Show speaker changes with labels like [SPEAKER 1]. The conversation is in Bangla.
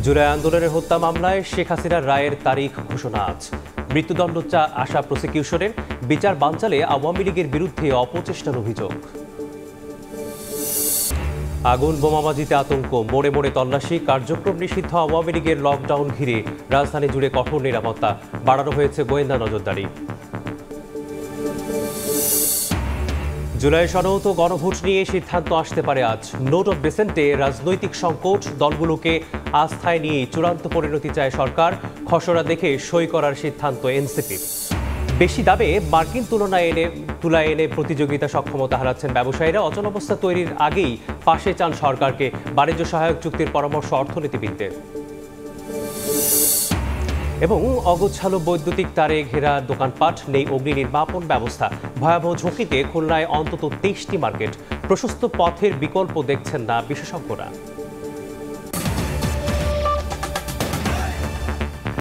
[SPEAKER 1] জুলাই আন্দোলনের হত্যা মামলায় শেখ হাসিনার রায়ের তারিখ ঘোষণা আজ। মৃত্যুদণ্ড আশা প্রসিকিউশনের বিচার বানচালে আওয়ামী লীগের বিরুদ্ধে অপচেষ্টার অভিযোগ। আগুন বোমাবাজিতে আতঙ্ক, মোড়ে মোড়ে তল্লাশি, কার্যক্রম নিষিদ্ধ আওয়ামী লীগের লকডাউন ঘিরে রাজধানী জুড়ে কঠোর নিরাপত্তা, বাড়ানো হয়েছে গোয়েন্দা নজরদারি। জুলাই সনদ ও গণভোট নিয়ে সিদ্ধান্ত আসতে পারে আজ। নোট অফ ডিসেন্টে রাজনৈতিক সংকট, দলগুলোকে আস্থায় নিয়ে চূড়ান্ত পরিণতি চায় সরকার। খসড়া দেখে সই করার সিদ্ধান্ত এনসিপির। বেশি দামে মার্কিন তুলায় এনে প্রতিযোগিতা সক্ষমতা হারাচ্ছেন ব্যবসায়ীরা। অচলাবস্থা তৈরির আগেই পাশে চান সরকারকে। বাণিজ্য সহায়ক চুক্তির পরামর্শ অর্থনীতিবিদদের। এবং অগোছালো বৈদ্যুতিক তারে ঘেরা দোকানপাট, নেই অগ্নি নির্বাপন ব্যবস্থা। ভয়াবহ ঝুঁকিতে খুলনায় অন্তত 23টি মার্কেট। প্রশস্ত পথের বিকল্প দেখছেন না বিশেষজ্ঞরা।